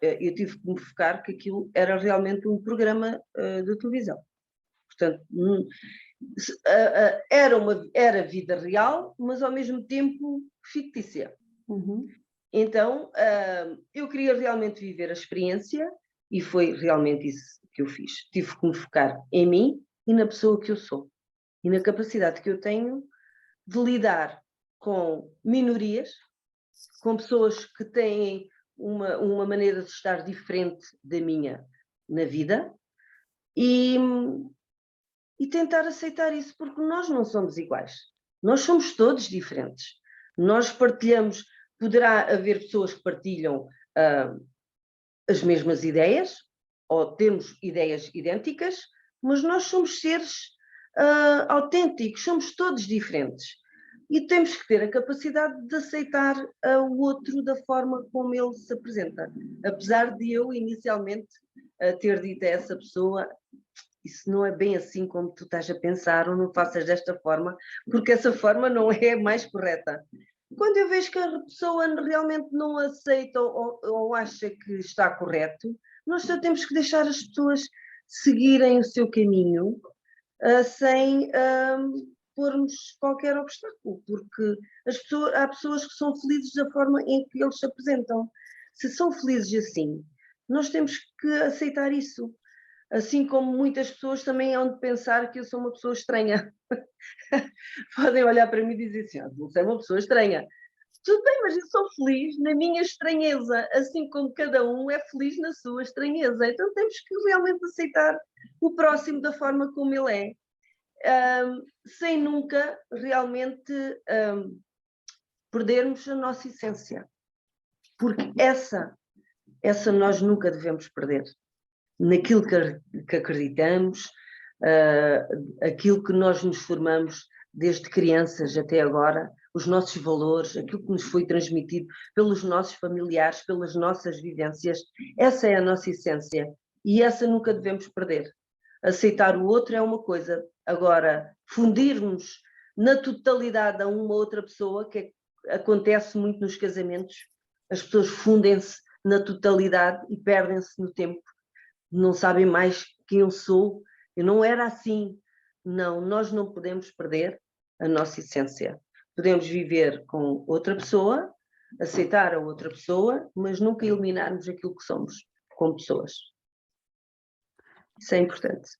Speaker 2: eu tive que me focar que aquilo era realmente um programa de televisão. Portanto, era vida real, mas ao mesmo tempo fictícia.
Speaker 1: Uhum.
Speaker 2: Então, eu queria realmente viver a experiência e foi realmente isso que eu fiz. Tive que me focar em mim e na pessoa que eu sou e na capacidade que eu tenho de lidar com minorias, com pessoas que têm uma maneira de estar diferente da minha na vida e tentar aceitar isso, porque nós não somos iguais. Nós somos todos diferentes. Nós partilhamos, poderá haver pessoas que partilham as mesmas ideias, ou temos ideias idênticas, mas nós somos seres autênticos, somos todos diferentes. E temos que ter a capacidade de aceitar o outro da forma como ele se apresenta. Apesar de eu, inicialmente, ter dito a essa pessoa: isso não é bem assim como tu estás a pensar, ou não faças desta forma, porque essa forma não é a mais correta. Quando eu vejo que a pessoa realmente não aceita ou acha que está correto, nós só temos que deixar as pessoas seguirem o seu caminho sem pormos qualquer obstáculo, porque há pessoas que são felizes da forma em que eles se apresentam. Se são felizes assim, nós temos que aceitar isso. Assim como muitas pessoas também hão de pensar que eu sou uma pessoa estranha. Podem olhar para mim e dizer assim: você é uma pessoa estranha. Tudo bem, mas eu sou feliz na minha estranheza, assim como cada um é feliz na sua estranheza. Então temos que realmente aceitar o próximo da forma como ele é, sem nunca realmente perdermos a nossa essência. Porque essa nós nunca devemos perder. Naquilo que acreditamos, aquilo que nós nos formamos desde crianças até agora, os nossos valores, aquilo que nos foi transmitido pelos nossos familiares, pelas nossas vivências, essa é a nossa essência e essa nunca devemos perder. Aceitar o outro é uma coisa, agora fundirmos na totalidade a uma outra pessoa, que acontece muito nos casamentos, as pessoas fundem-se na totalidade e perdem-se no tempo. Não sabem mais quem eu sou, eu não era assim. Não, nós não podemos perder a nossa essência. Podemos viver com outra pessoa, aceitar a outra pessoa, mas nunca eliminarmos aquilo que somos como pessoas. Isso é importante.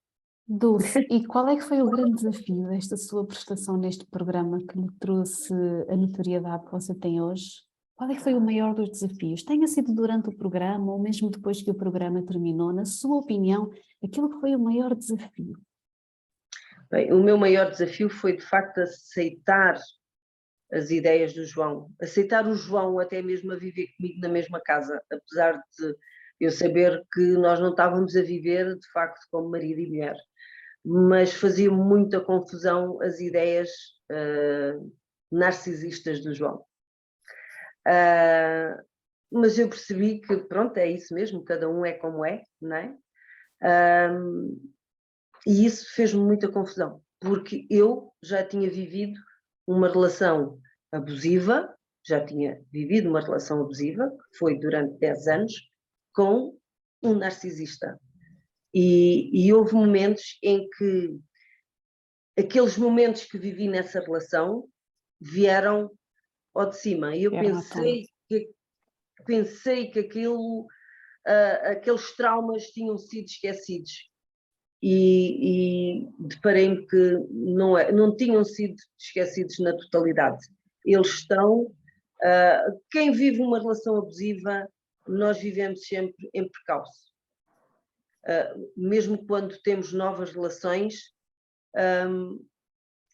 Speaker 1: Dulce, e qual é que foi o grande desafio desta sua prestação neste programa que lhe trouxe a notoriedade que você tem hoje? Qual é que foi o maior dos desafios? Tenha sido durante o programa ou mesmo depois que o programa terminou, na sua opinião, aquilo que foi o maior desafio?
Speaker 2: Bem, o meu maior desafio foi, de facto, aceitar as ideias do João, aceitar o João até mesmo a viver comigo na mesma casa, apesar de eu saber que nós não estávamos a viver, de facto, como marido e mulher. Mas fazia muita confusão as ideias narcisistas do João. Mas eu percebi que, pronto, é isso mesmo, cada um é como é, não é? E isso fez-me muita confusão, porque eu já tinha vivido uma relação abusiva, já tinha vivido uma relação abusiva, que foi durante 10 anos, com um narcisista. E houve momentos em que aqueles momentos que vivi nessa relação vieram ao de cima. E eu pensei que aqueles traumas tinham sido esquecidos. E deparei-me que não tinham sido esquecidos na totalidade. Eles estão. Quem vive uma relação abusiva, nós vivemos sempre em percalço. Mesmo quando temos novas relações,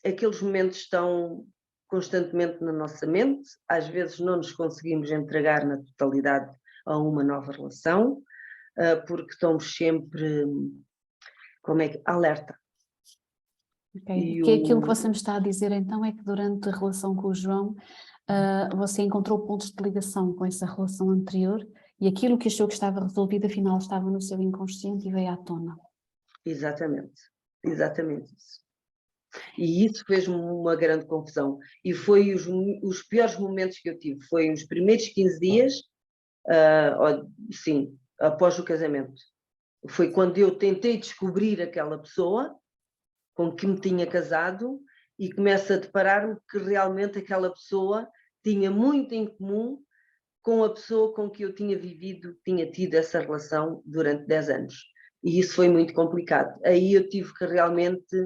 Speaker 2: aqueles momentos estão constantemente na nossa mente, às vezes não nos conseguimos entregar na totalidade a uma nova relação, porque estamos sempre, alerta.
Speaker 1: Okay. Que aquilo que você me está a dizer então é que durante a relação com o João, você encontrou pontos de ligação com essa relação anterior e aquilo que achou que estava resolvido afinal estava no seu inconsciente e veio à tona.
Speaker 2: Exatamente isso. E isso fez-me uma grande confusão. E foi os piores momentos que eu tive. Foi os primeiros 15 dias, sim, após o casamento. Foi quando eu tentei descobrir aquela pessoa com que me tinha casado e começo a deparar-me que realmente aquela pessoa tinha muito em comum com a pessoa com que eu tinha tido essa relação durante 10 anos. E isso foi muito complicado. Aí eu tive que realmente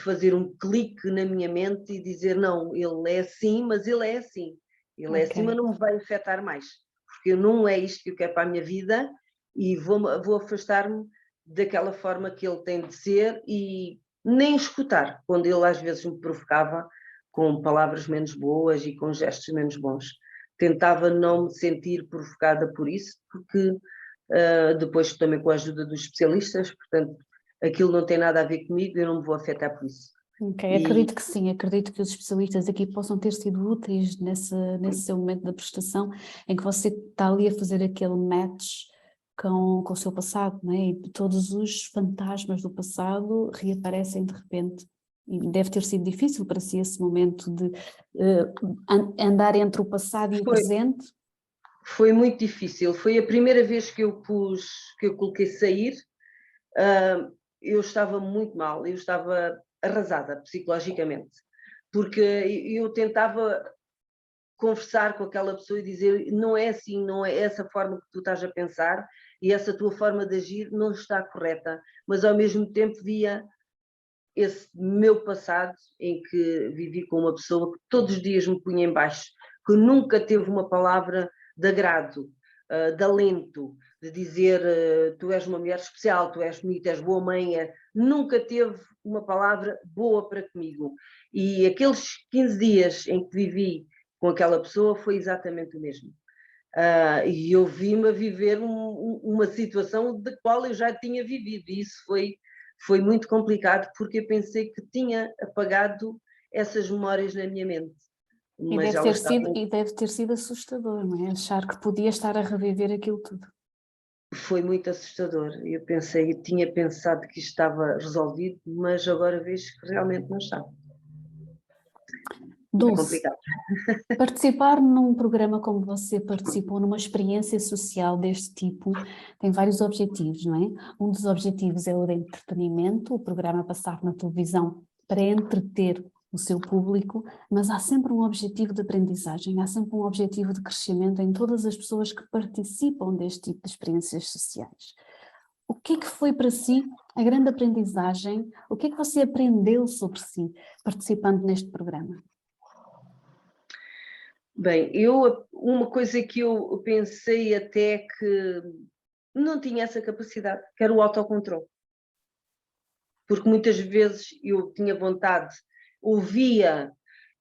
Speaker 2: fazer um clique na minha mente e dizer, não, ele é assim, mas ele é assim. Ele é assim, mas não me vai afetar mais. Porque não é isto que eu quero para a minha vida e vou afastar-me daquela forma que ele tem de ser e nem escutar, quando ele às vezes me provocava com palavras menos boas e com gestos menos bons. Tentava não me sentir provocada por isso, porque depois também com a ajuda dos especialistas, portanto, aquilo não tem nada a ver comigo, eu não me vou afetar por isso.
Speaker 1: Ok, acredito que sim, acredito que os especialistas aqui possam ter sido úteis nesse seu momento da prestação, em que você está ali a fazer aquele match com o seu passado, não é? E todos os fantasmas do passado reaparecem de repente. E deve ter sido difícil para si esse momento de andar entre o passado e o presente.
Speaker 2: Foi muito difícil, foi a primeira vez que eu coloquei sair, eu estava muito mal, eu estava arrasada psicologicamente, porque eu tentava conversar com aquela pessoa e dizer, não é assim, não é essa forma que tu estás a pensar e essa tua forma de agir não está correta, mas ao mesmo tempo via esse meu passado em que vivi com uma pessoa que todos os dias me punha em baixo, que nunca teve uma palavra de agrado, de alento, de dizer tu és uma mulher especial, tu és bonita, és boa mãe, nunca teve uma palavra boa para comigo. E aqueles 15 dias em que vivi com aquela pessoa foi exatamente o mesmo. E eu vi-me a viver uma situação da qual eu já tinha vivido, e isso foi muito complicado, porque eu pensei que tinha apagado essas memórias na minha mente. Mas
Speaker 1: E deve ter sido assustador, não é? Achar que podia estar a reviver aquilo tudo.
Speaker 2: Foi muito assustador. Eu tinha pensado que isto estava resolvido, mas agora vejo que realmente não está.
Speaker 1: Dulce,
Speaker 2: é complicado.
Speaker 1: Participar num programa como você participou, numa experiência social deste tipo, tem vários objetivos, não é? Um dos objetivos é o de entretenimento, o programa passar na televisão para entreter o seu público, mas há sempre um objetivo de aprendizagem, há sempre um objetivo de crescimento em todas as pessoas que participam deste tipo de experiências sociais. O que é que foi para si a grande aprendizagem? O que é que você aprendeu sobre si participando neste programa?
Speaker 2: Bem, uma coisa que eu pensei até que não tinha essa capacidade, que era o autocontrole. Porque muitas vezes eu tinha vontade, ouvia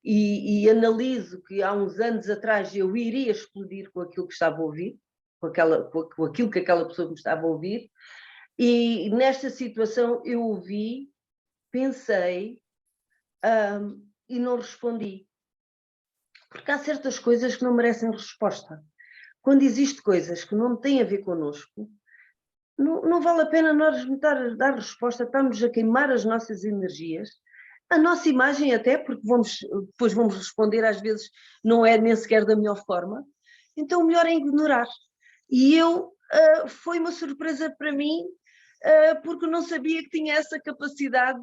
Speaker 2: e analiso que há uns anos atrás eu iria explodir com aquilo que estava a ouvir, com aquilo que aquela pessoa me estava a ouvir, e nesta situação eu ouvi, pensei, e não respondi. Porque há certas coisas que não merecem resposta. Quando existem coisas que não têm a ver connosco, não vale a pena nós dar resposta, estamos a queimar as nossas energias, a nossa imagem até, porque depois vamos responder, às vezes não é nem sequer da melhor forma, então o melhor é ignorar. E foi uma surpresa para mim, porque não sabia que tinha essa capacidade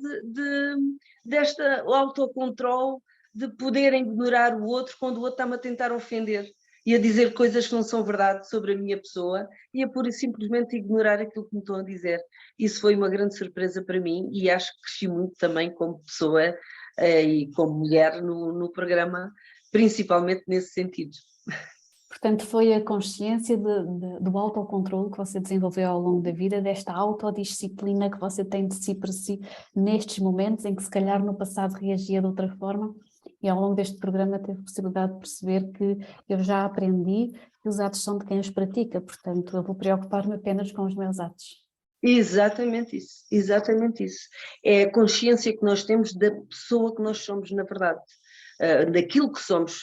Speaker 2: desta autocontrole, de poder ignorar o outro quando o outro está-me a tentar ofender e a dizer coisas que não são verdade sobre a minha pessoa, e a pura e simplesmente ignorar aquilo que me estão a dizer. Isso foi uma grande surpresa para mim e acho que cresci muito também como pessoa e como mulher no programa, principalmente nesse sentido.
Speaker 1: Portanto, foi a consciência do autocontrole que você desenvolveu ao longo da vida, desta autodisciplina que você tem de si para si nestes momentos em que se calhar no passado reagia de outra forma, e ao longo deste programa teve a possibilidade de perceber que eu já aprendi que os atos são de quem os pratica, portanto eu vou preocupar-me apenas com os meus atos.
Speaker 2: Exatamente isso, exatamente isso. É a consciência que nós temos da pessoa que nós somos, na verdade, daquilo que somos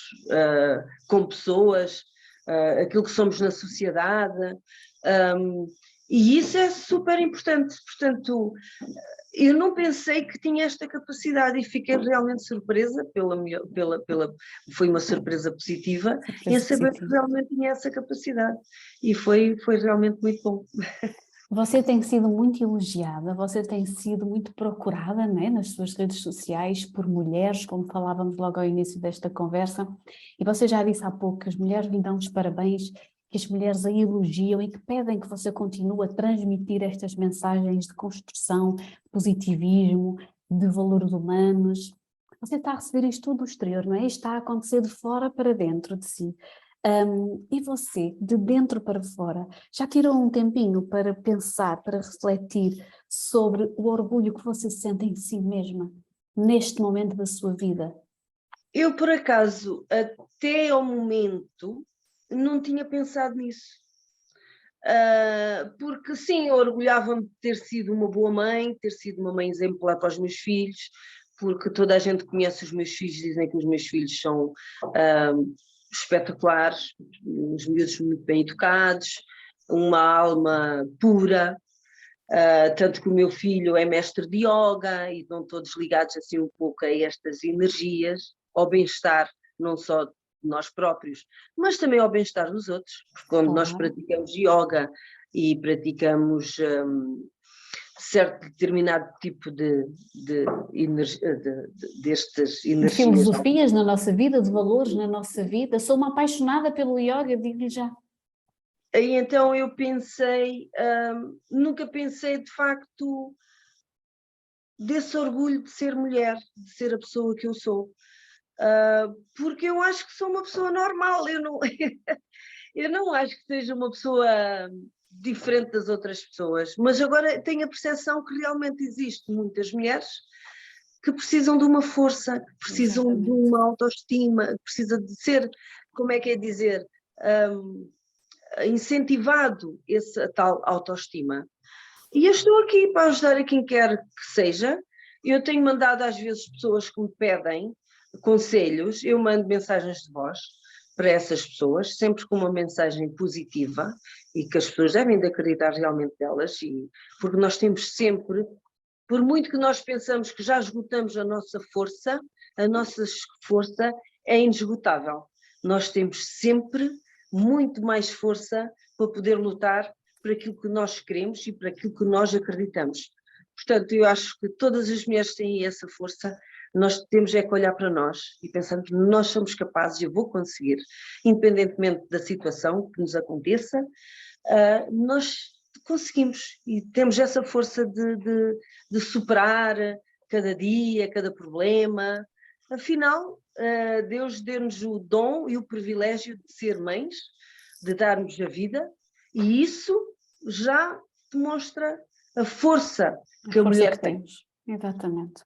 Speaker 2: como pessoas, aquilo que somos na sociedade, e isso é super importante. Portanto, eu não pensei que tinha esta capacidade e fiquei realmente surpresa, foi uma surpresa positiva, em saber que realmente tinha essa capacidade, e foi realmente muito bom.
Speaker 1: Você tem sido muito elogiada, você tem sido muito procurada, né, nas suas redes sociais por mulheres, como falávamos logo ao início desta conversa, e você já disse há pouco que as mulheres lhe dão os parabéns, que as mulheres a elogiam e que pedem que você continue a transmitir estas mensagens de construção, de positivismo, de valores humanos. Você está a receber isto tudo do exterior, não é? Isto está a acontecer de fora para dentro de si. E você, de dentro para fora, já tirou um tempinho para pensar, para refletir sobre o orgulho que você sente em si mesma, neste momento da sua vida?
Speaker 2: Eu, por acaso, até ao momento, não tinha pensado nisso. Porque sim, eu orgulhava-me de ter sido uma boa mãe, ter sido uma mãe exemplar para os meus filhos, porque toda a gente conhece os meus filhos, dizem que os meus filhos são espetaculares, uns miúdos muito bem educados, uma alma pura, tanto que o meu filho é mestre de yoga e estão todos ligados assim um pouco a estas energias, ao bem-estar, não só de nós próprios, mas também ao bem-estar dos outros, porque quando nós praticamos yoga e praticamos certo determinado tipo destas energias.
Speaker 1: De filosofias na nossa vida, de valores na nossa vida. Sou uma apaixonada pelo yoga, digo-lhe já.
Speaker 2: E então eu pensei, nunca pensei de facto desse orgulho de ser mulher, de ser a pessoa que eu sou. Porque eu acho que sou uma pessoa normal, eu não acho que seja uma pessoa diferente das outras pessoas, mas agora tenho a percepção que realmente existem muitas mulheres que precisam de uma força, que precisam Exatamente. De uma autoestima, que precisa de ser, como é que é dizer, incentivado essa tal autoestima. E eu estou aqui para ajudar a quem quer que seja. Eu tenho mandado às vezes pessoas que me pedem conselhos, eu mando mensagens de voz para essas pessoas, sempre com uma mensagem positiva e que as pessoas devem de acreditar realmente nelas, porque nós temos sempre, por muito que nós pensamos que já esgotamos a nossa força é inesgotável. Nós temos sempre muito mais força para poder lutar por aquilo que nós queremos e por aquilo que nós acreditamos. Portanto, eu acho que todas as mulheres têm essa força, nós temos é que olhar para nós e pensar que nós somos capazes, eu vou conseguir, independentemente da situação que nos aconteça, nós conseguimos e temos essa força de superar cada dia, cada problema. Afinal, Deus deu-nos o dom e o privilégio de ser mães, de darmos a vida, e isso já demonstra a força que a mulher tem.
Speaker 1: Temos. Exatamente.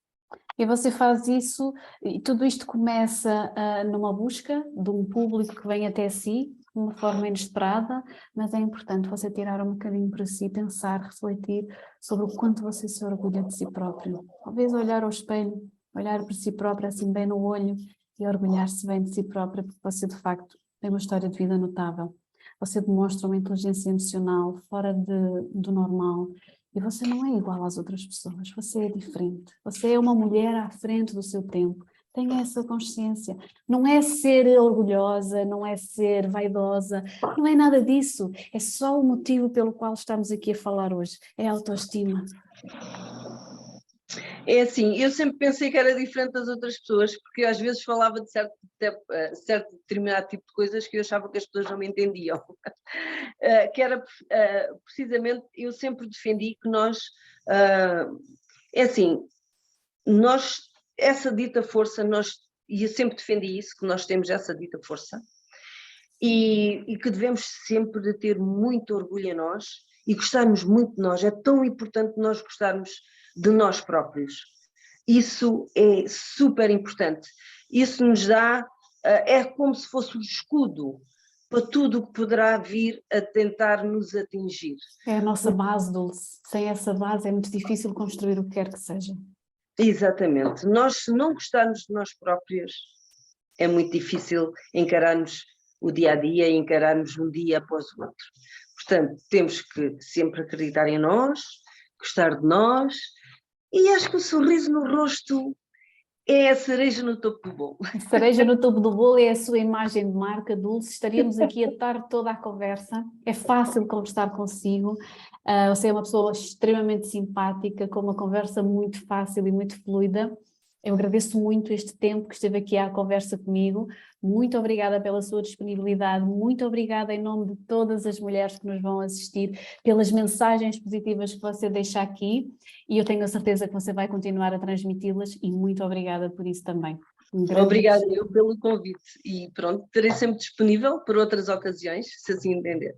Speaker 1: E você faz isso, e tudo isto começa numa busca de um público que vem até si, de uma forma inesperada, mas é importante você tirar um bocadinho para si, pensar, refletir sobre o quanto você se orgulha de si próprio. Talvez olhar ao espelho, olhar para si própria assim bem no olho e orgulhar-se bem de si própria, porque você de facto tem uma história de vida notável. Você demonstra uma inteligência emocional fora do normal. E você não é igual às outras pessoas, você é diferente. Você é uma mulher à frente do seu tempo. Tenha essa consciência. Não é ser orgulhosa, não é ser vaidosa, não é nada disso. É só o motivo pelo qual estamos aqui a falar hoje. É a autoestima.
Speaker 2: É assim, eu sempre pensei que era diferente das outras pessoas, porque às vezes falava de certo determinado tipo de coisas que eu achava que as pessoas não me entendiam. Que era precisamente, eu sempre defendi que nós, é assim, nós, essa dita força, e eu sempre defendi isso, que nós temos essa dita força, e que devemos sempre de ter muito orgulho em nós e gostarmos muito de nós. É tão importante nós gostarmos de nós próprios. Isso é super importante. Isso nos dá, é como se fosse um escudo para tudo o que poderá vir a tentar nos atingir.
Speaker 1: É a nossa base, Dulce. Sem essa base é muito difícil construir o que quer que seja.
Speaker 2: Exatamente. Nós, se não gostarmos de nós próprios, é muito difícil encararmos o dia a dia e encararmos um dia após o outro. Portanto, temos que sempre acreditar em nós, gostar de nós, e acho que o sorriso no rosto é a cereja no topo do bolo.
Speaker 1: A cereja no topo do bolo é a sua imagem de marca, Dulce. Estaríamos aqui a tarde toda a conversa. É fácil conversar consigo. Você é uma pessoa extremamente simpática, com uma conversa muito fácil e muito fluida. Eu agradeço muito este tempo que esteve aqui à conversa comigo. Muito obrigada pela sua disponibilidade. Muito obrigada em nome de todas as mulheres que nos vão assistir, pelas mensagens positivas que você deixa aqui. E eu tenho a certeza que você vai continuar a transmiti-las e muito obrigada por isso também.
Speaker 2: Obrigada eu pelo convite e pronto, estarei sempre disponível para outras ocasiões, se assim entender.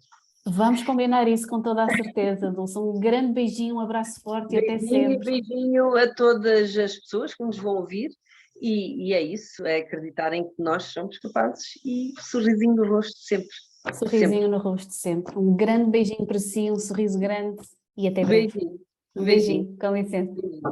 Speaker 1: Vamos combinar isso com toda a certeza, Dulce. Um grande beijinho, um abraço forte e até sempre.
Speaker 2: Beijinho a todas as pessoas que nos vão ouvir e é isso, é acreditarem que nós somos capazes e sorrisinho no rosto sempre.
Speaker 1: Sorrisinho
Speaker 2: sempre.
Speaker 1: no rosto sempre. Um grande beijinho para si, um sorriso grande e até breve.
Speaker 2: Beijinho.
Speaker 1: Um beijinho, com licença.
Speaker 2: Beijinho.